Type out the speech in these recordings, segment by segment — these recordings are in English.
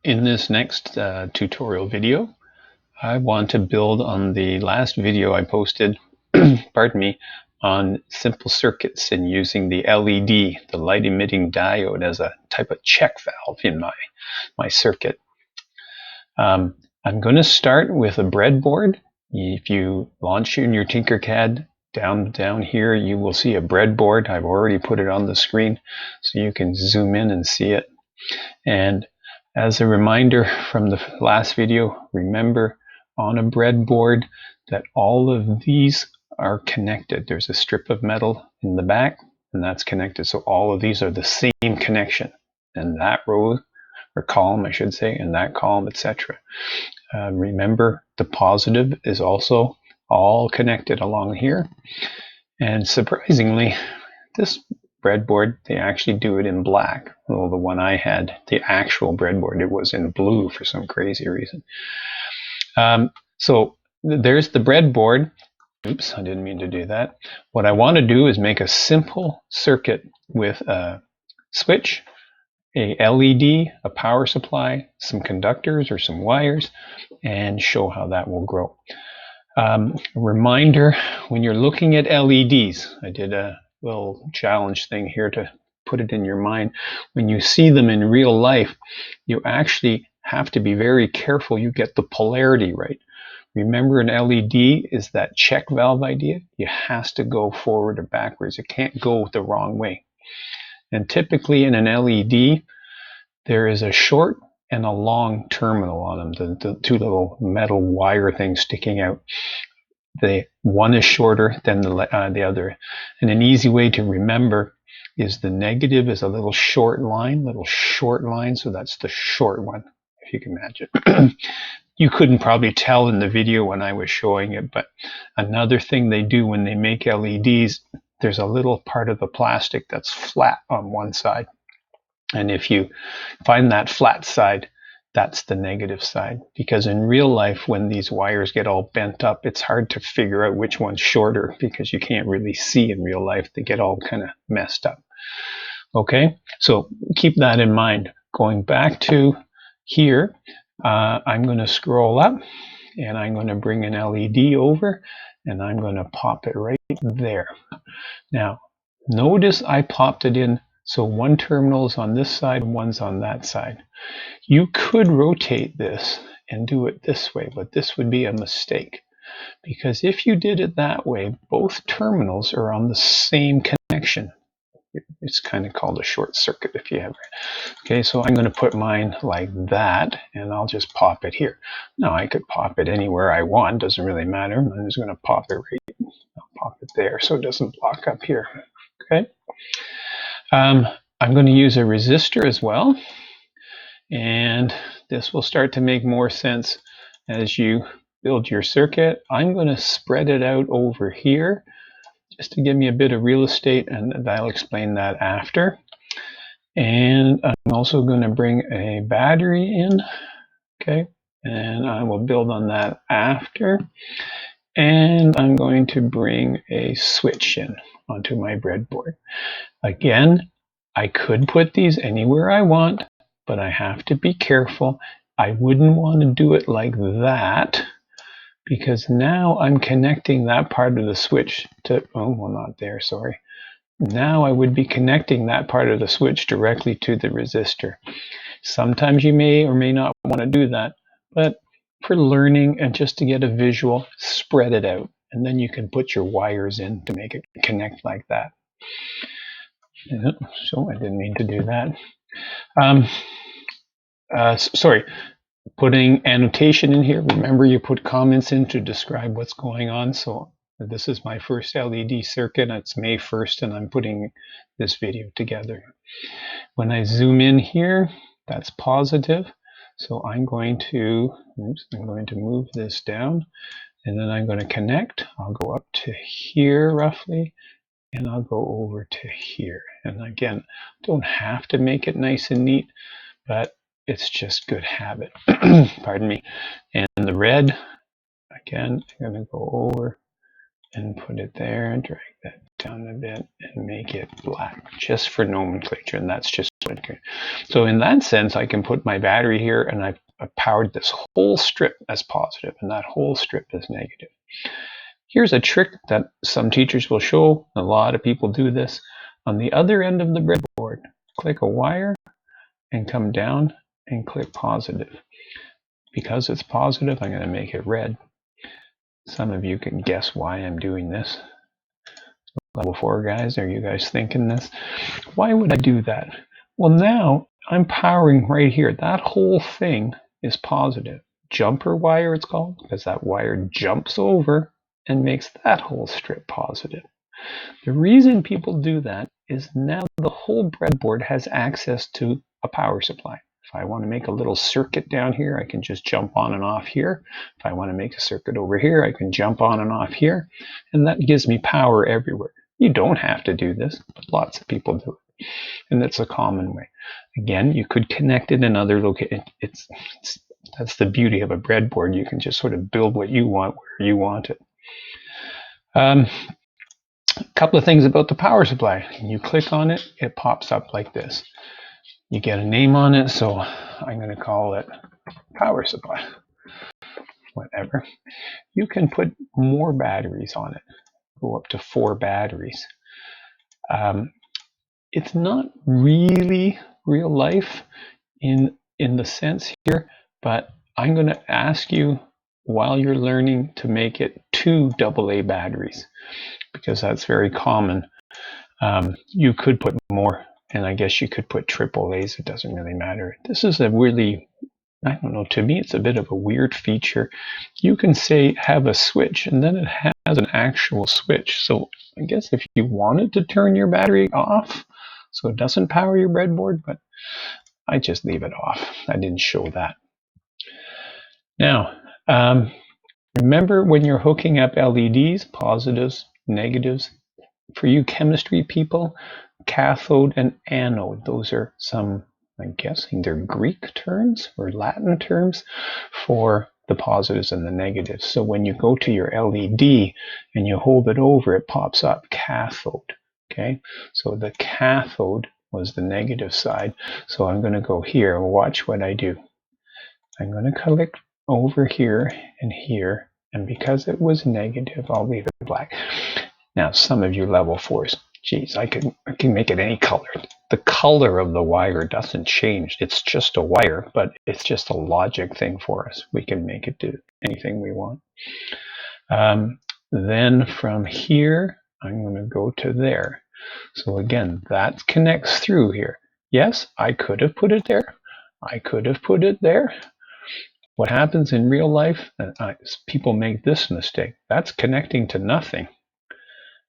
In this next tutorial video, I want to build on the last video I posted, pardon me, on simple circuits and using the LED, the light emitting diode, as a type of check valve in my circuit. I'm going to start with a breadboard. If you launch in your TinkerCAD, down here you will see a breadboard. I've already put it on the screen so you can zoom in and see it. And as a reminder from the last video, remember on a breadboard that all of these are connected. There's a strip of metal in the back and that's connected. So all of these are the same connection. And that row, or column I should say, and that column, etc. Remember the positive is also all connected along here. And surprisingly, this breadboard, they actually do it in black. Well, the one I had, the actual breadboard, it was in blue for some crazy reason. So there's the breadboard. Oops, I didn't mean to do that. What I want to do is make a simple circuit with a switch, a LED, a power supply, some conductors or some wires, and show how that will grow. Reminder, when you're looking at LEDs, I did a little challenge thing here to put it in your mind. When you see them in real life, you actually have to be very careful you get the polarity right. Remember, an LED is that check valve idea. It has to go forward or backwards. It can't go the wrong way. And typically in an LED, there is a short and a long terminal on them, the two little metal wire things sticking out. The one is shorter than the other. And an easy way to remember is the negative is a little short line, so that's the short one, if you can imagine. You couldn't probably tell in the video when I was showing it, but another thing they do when they make LEDs, there's a little part of the plastic that's flat on one side. And if you find that flat side, that's the negative side. Because in real life, when these wires get all bent up, it's hard to figure out which one's shorter because you can't really see in real life. They get all kind of messed up. Okay, so keep that in mind. Going back to here, I'm going to scroll up and I'm going to bring an LED over and I'm going to pop it right there. Now, notice I popped it in so one terminal is on this side and one's on that side. You could rotate this and do it this way, but this would be a mistake. Because if you did it that way, both terminals are on the same connection. It's kind of called a short circuit if you ever. Okay, so I'm going to put mine like that, and I'll just pop it here. Now I could pop it anywhere I want, doesn't really matter. I'm just going to pop it right. I'll pop it there so it doesn't block up here. Okay. I'm going to use a resistor as well, and this will start to make more sense as you build your circuit. I'm going to spread it out over here just to give me a bit of real estate, and I'll explain that after. And I'm also going to bring a battery in, okay, and I will build on that after. And I'm going to bring a switch in onto my breadboard. Again, I could put these anywhere I want, but I have to be careful. I wouldn't want to do it like that because now I'm connecting that part of the switch to, oh, well, not there, sorry. Now I would be connecting that part of the switch directly to the resistor. Sometimes you may or may not want to do that, but for learning and just to get a visual, spread it out. And then you can put your wires in to make it connect like that. So I didn't mean to do that. Sorry, putting annotation in here. Remember, you put comments in to describe what's going on. So this is my first LED circuit. It's May 1st, and I'm putting this video together. When I zoom in here, that's positive. So I'm going to move this down, and then I'm going to connect. I'll go up to here roughly, and I'll go over to here. And again, don't have to make it nice and neat, but it's just good habit. Pardon me. And the red, again, I'm going to go over and put it there and drag that down a bit and make it black, just for nomenclature, and that's just what it. So in that sense, I can put my battery here, and I've powered this whole strip as positive, and that whole strip is negative. Here's a trick that some teachers will show. A lot of people do this. On the other end of the breadboard, click a wire and come down and click positive. Because it's positive, I'm going to make it red. Some of you can guess why I'm doing this. Level 4 guys, are you guys thinking this? Why would I do that? Well, now I'm powering right here. That whole thing is positive. Jumper wire, it's called, because that wire jumps over and makes that whole strip positive. The reason people do that is now the whole breadboard has access to a power supply. If I want to make a little circuit down here, I can just jump on and off here. If I want to make a circuit over here, I can jump on and off here. And that gives me power everywhere. You don't have to do this, but lots of people do it. And that's a common way. Again, you could connect it in other locations. That's the beauty of a breadboard. You can just sort of build what you want where you want it. A couple of things about the power supply. You click on it, it pops up like this. You get a name on it, so I'm going to call it power supply. Whatever. You can put more batteries on it. Go up to 4 batteries. It's not really real life in the sense here, but I'm going to ask you while you're learning to make it 2 AA batteries, because that's very common. You could put more, and I guess you could put AAAs. It doesn't really matter. This is a really, I don't know, to me it's a bit of a weird feature. You can say have a switch, and then it has an actual switch. So I guess if you wanted to turn your battery off so it doesn't power your breadboard, but I just leave it off. I didn't show that. Now, remember when you're hooking up LEDs, positives, negatives, for you chemistry people, cathode and anode, those are some, I'm guessing they're Greek terms or Latin terms for the positives and the negatives. So when you go to your LED and you hold it over, it pops up cathode. Okay, so the cathode was the negative side. So I'm going to go here. Watch what I do. I'm going to click over here and here, and because it was negative, I'll leave it black. Now, some of you level 4s, geez, I can make it any color. The color of the wire doesn't change. It's just a wire, but it's just a logic thing for us. We can make it do anything we want. Then from here, I'm going to go to there. So again, that connects through here. Yes, I could have put it there. I could have put it there. What happens in real life, people make this mistake. That's connecting to nothing.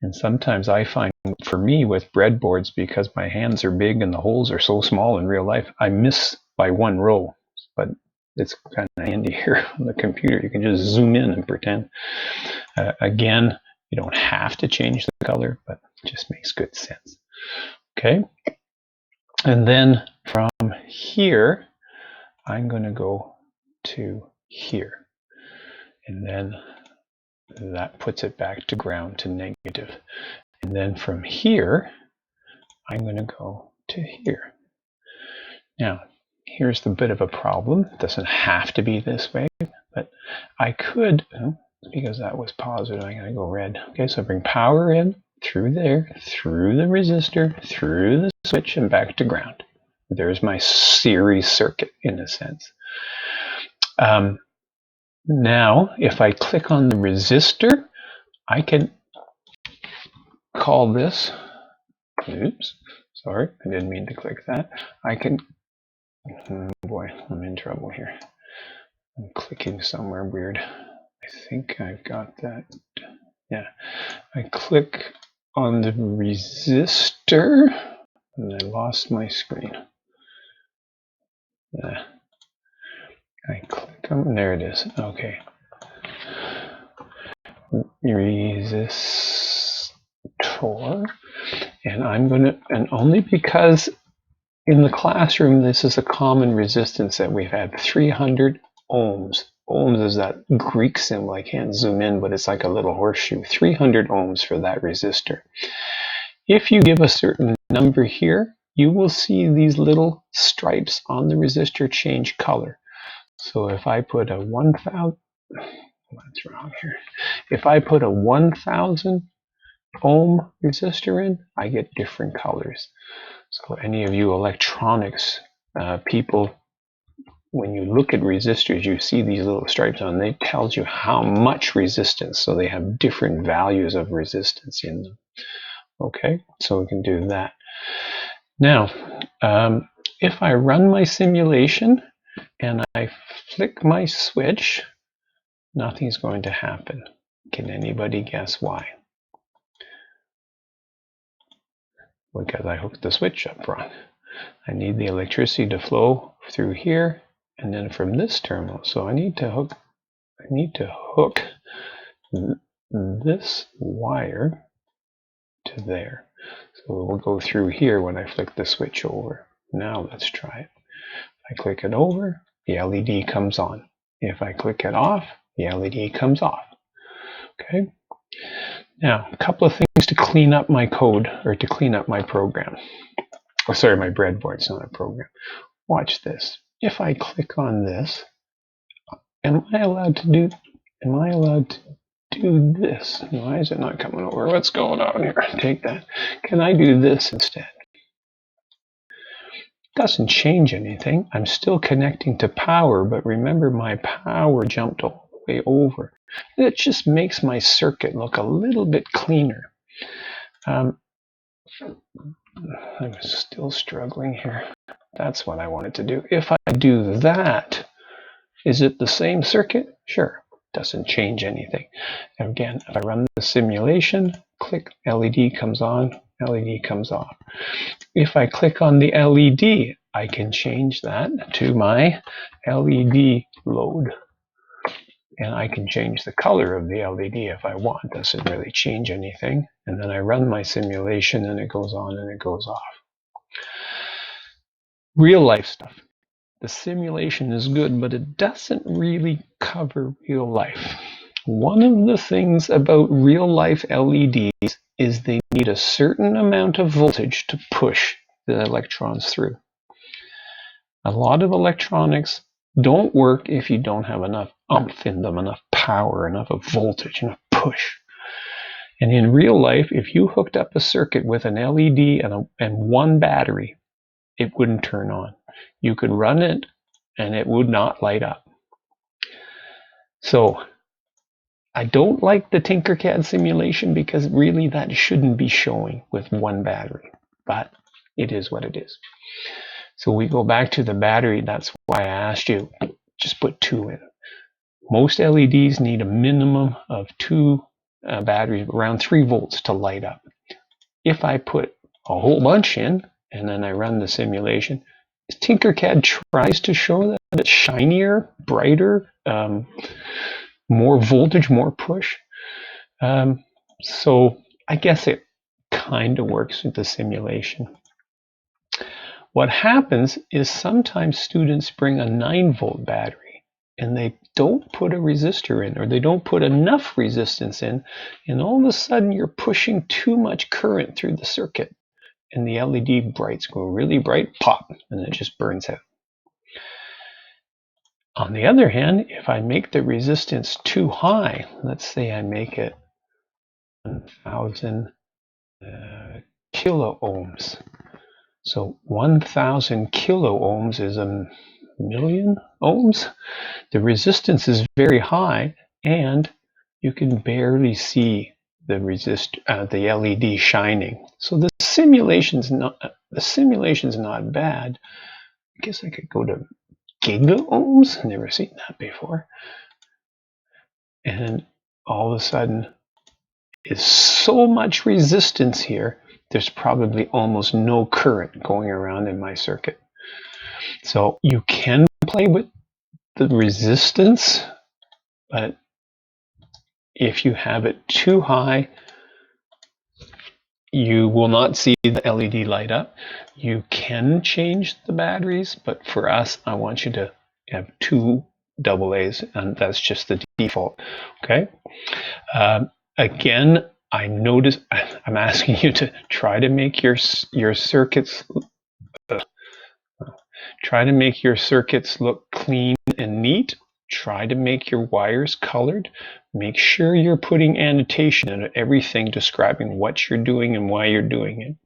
And sometimes I find, for me with breadboards, because my hands are big and the holes are so small in real life, I miss by 1 row. But it's kind of handy here on the computer. You can just zoom in and pretend. Again, you don't have to change the color, but it just makes good sense. Okay. And then from here, I'm going to go to here. And then that puts it back to ground, to negative. And then from here, I'm going to go to here. Now, here's the bit of a problem. It doesn't have to be this way, but I could, because that was positive, I'm going to go red. Okay, so I bring power in, through there, through the resistor, through the switch, and back to ground. There's my series circuit, in a sense. Now, if I click on the resistor, I can call this, oops, sorry, I didn't mean to click that. I can, oh boy, I'm in trouble here. I'm clicking somewhere weird. I think I've got that. Yeah, I click on the resistor and I lost my screen. I click on, there it is, okay. Resistor, and I'm gonna, and only because in the classroom this is a common resistance that we've had, 300 ohms ohms is that Greek symbol. I can't zoom in, but it's like a little horseshoe. 300 ohms for that resistor. If you give a certain number here, you will see these little stripes on the resistor change color. So if I put a 1000, what's wrong here? If I put a 1000 ohm resistor in, I get different colors. So any of you electronics people, when you look at resistors, you see these little stripes on. They tells you how much resistance. So they have different values of resistance in them. Okay, so we can do that. Now, if I run my simulation and I flick my switch, nothing's going to happen. Can anybody guess why? Because I hooked the switch up wrong. I need the electricity to flow through here and then from this terminal. So I need to hook this wire to there. So we'll go through here when I flick the switch over. Now let's try it. If I click it over, the LED comes on. If I click it off, the LED comes off. Okay. Now, a couple of things to clean up my code, or to clean up my program. Oh, sorry, my breadboard, it's not a program. Watch this. If I click on this, am I allowed to do this? Why is it not coming over? What's going on here? Take that. Can I do this instead? Doesn't change anything. I'm still connecting to power, but remember my power jumped all the way over. It just makes my circuit look a little bit cleaner. I'm still struggling here. That's what I wanted to do. If I do that, is it the same circuit? Sure. Doesn't change anything. Again, if I run the simulation, click, LED comes on, LED comes off. If I click on the LED, I can change that to my LED load. And I can change the color of the LED if I want. Doesn't really change anything. And then I run my simulation and it goes on and it goes off. Real life stuff. The simulation is good, but it doesn't really cover real life. One of the things about real life LEDs is they need a certain amount of voltage to push the electrons through. A lot of electronics don't work if you don't have enough oomph in them, enough power, enough of voltage, enough push. And in real life, if you hooked up a circuit with an LED and one battery, it wouldn't turn on. You could run it and it would not light up. So I don't like the TinkerCAD simulation because really that shouldn't be showing with one battery, but it is what it is. So we go back to the battery. That's why I asked you, just put 2 in. Most LEDs need a minimum of 2 batteries, around 3 volts to light up. If I put a whole bunch in and then I run the simulation, TinkerCAD tries to show that it's shinier, brighter, more voltage, more push. So I guess it kind of works with the simulation. What happens is sometimes students bring a 9-volt battery and they don't put a resistor in, or they don't put enough resistance in, and all of a sudden you're pushing too much current through the circuit and the LED brights go really bright, pop, and it just burns out. On the other hand, if I make the resistance too high, let's say I make it 1000 kilo ohms. So 1000 kilo ohms is a million ohms. The resistance is very high and you can barely see the LED shining. So the simulation's not bad. I guess I could go to giga ohms. Never seen that before. And all of a sudden, is so much resistance here, there's probably almost no current going around in my circuit. So you can play with the resistance, but if you have it too high, you will not see the LED light up. You can change the batteries, but for us, I want you to have 2 double A's, and that's just the default. Okay. Again, I notice I'm asking you to try to make your circuits look clean and neat. Try to make your wires colored. Make sure you're putting annotation in everything describing what you're doing and why you're doing it.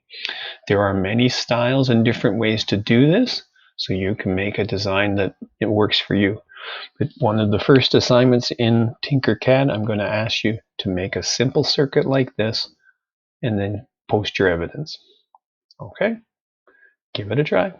There are many styles and different ways to do this, so you can make a design that it works for you. But one of the first assignments in TinkerCAD, I'm going to ask you to make a simple circuit like this and then post your evidence. Okay? Give it a try.